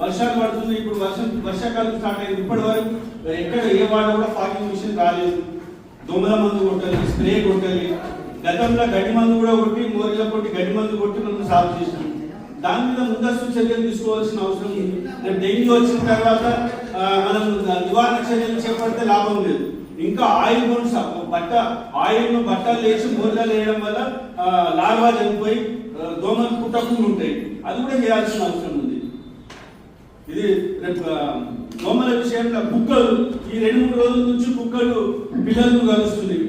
వర్షాలు పడుతుంది. ఇప్పుడు వర్షాకాలం స్టార్ట్ అయింది. ఇప్పటి వరకు ఎక్కడ ఏ వాడ కూడా ఫాగింగ్ మిషన్ రాలేదు. దోమల మందు కొట్టాలి, స్ప్రే కొట్టాలి. గతంలో గడ్డి మందు కూడా కొట్టి మోరిలో కొట్టి గడ్డి మందు కొట్టి మనం సాల్వ్ చేసినాం. దాని మీద ముందస్తు చర్యలు తీసుకోవాల్సిన అవసరం ఉంది. రేపు డెంగ్యూ వచ్చిన తర్వాత మనం నివారణ చర్యలు చేపడితే లాభం లేదు. ఇంకా ఆయిల్ బోన్స్ ఆయిల్ను బట్టలు వేసి మోరిలో వేయడం వల్ల లార్వా చనిపోయి దోమలు పుట్టకుండా ఉంటాయి. అది కూడా చేయాల్సిన అవసరం ఉంది. ఇది రేపు దోమల విషయంలో కుక్కలు ఈ 2-3 రోజుల నుంచి కుక్కలు పిల్లలను కలుస్తున్నాయి.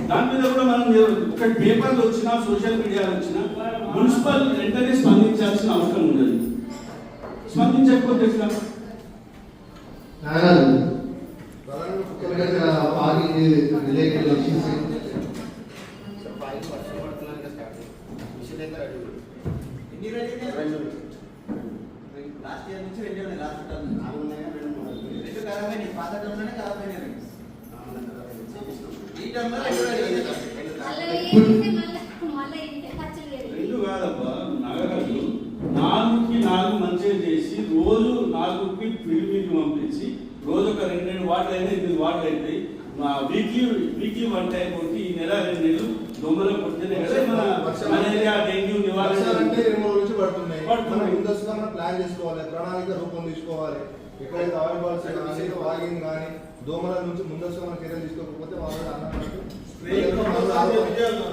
దాని మీద కూడా మనం ఒక పేపర్లు వచ్చినా సోషల్ మీడియాలో వచ్చినా మున్సిపల్ వెంటనే స్పందించాల్సిన అవసరం ఉన్నది. స్పందించకపోతే ఎట్లా? లాస్ట్ ఇయర్ నుంచి 2 ఉన్నాయి. లాస్ట్ టర్మ్ 4 ఉన్నాయి, 2 ఖరాబ్ అయినాయి. పాత టర్మ్లోనే ఖరాబ్ అయినాయి. ఈ టర్మ్లో 2 కాదబ్బా నాగరాజు. 4కి 4 మంచిగా చేసి రోజు 4కి ఫీల్డ్కి పంపించి రోజు ఒక 2 వాటర్ అయినా 8 వాటర్ అవుతాయి. వీక్లీ 1 టైం కొట్టి ఈ నెల 2 నెలలు దొంగలు కొట్టినే కదా మన మలేరియా డెంగ్యూ నివారణ అంటే 2 రోజుల నుంచి పడుతున్నాయి. మనం ముందస్తుగా మనం ప్లాన్ చేసుకోవాలి, ప్రణాళిక రూపొందించుకోవాలి. ఎక్కడైతే ఆయిల్ బాల్స్ కానీ వాగింగ్ కానీ దోమల నుంచి ముందస్తుగా మనం చర్యలు తీసుకోకపోతే వాళ్ళు అన్నట్టు.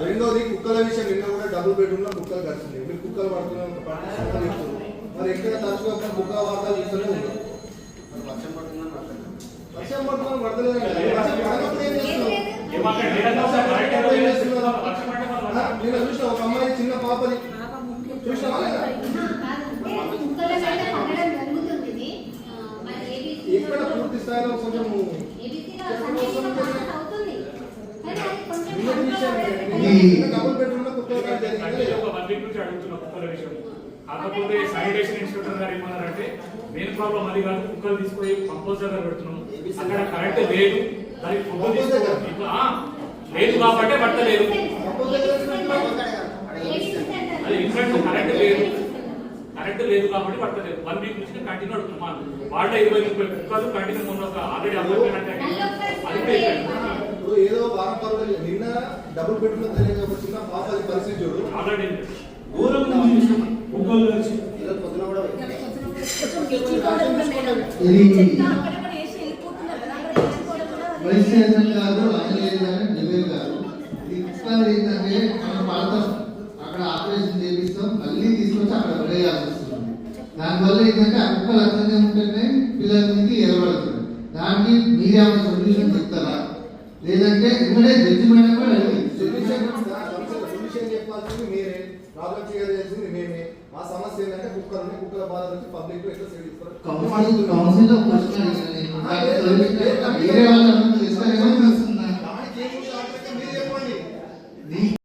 రెండోది కుక్కల విషయం. నిన్న కూడా డబుల్ బెడ్రూమ్ లో కుక్కలు కలిసింది. మీరు కుక్కలు పడుతున్నాం మరి ఎక్కడ తరచుగా కుక్క వార్తలు చూస్తూనే ఉంటారు. వర్షం పడుతున్నాం పడతలేదండి. నేను చూసిన ఒక అమ్మాయి చిన్న పాపని చూసినా ఎక్కడ పూర్తి స్థాయిలో కొంచెం డబుల్ బెడ్రూమ్ లో కుక్కలు కాకపోతే శానిటేషన్ ఇన్స్పెక్టర్ గారు ఏమన్నారంటే మెయిన్ ప్రాబ్లం అది కాదు, కుక్కలు తీసుకుపోయి కంపోజ్ దగ్గర పెడుతున్నాం. అక్కడ కరెంట్ లేదు, దానికి ఫుడ్ లేదు కాబట్టి పట్టలేదు. అది ఇన్ఫెక్ట్ కరెంట్ లేదు కాబట్టి పట్టలేదు. 1 వీక్ నుంచి కంటిన్యూ అడుగుతున్నాం. వాట 20-30 కుక్కలు కంటిన్యూ ఉన్న ఆల్రెడీ ఏదో వారం పర్వాలేదు. నిన్న డబుల్ బెడ్రూమ్ తెలియక చిన్న పాప పరిస్థితి చూడు. ఆల్రెడీ అక్కడ ఆపరేషన్ చేపిస్తాం, మళ్ళీ తీసుకొచ్చి అక్కడ వేయాల్సి వస్తుంది. దానివల్ల ఏంటంటే ఆ కుక్కలు అట్లనే ఉంటేనే పిల్లల నుంచి ఎలబడుతుంది. దానికి మీరేమైనా సొల్యూషన్ చెప్తారా? లేదంటే ఇక్కడే జడ్జిమెంట్ కూడా సొల్యూషన్ చెప్పాల్సింది మీరే, ప్రాబ్లం చేయాల్సింది మేమే. మా సమస్య ఏంటంటే కుక్కల బాధ నుంచి పబ్లిక్ ఎట్లా సేవ్ చేస్తారు. కౌన్సిల్ లో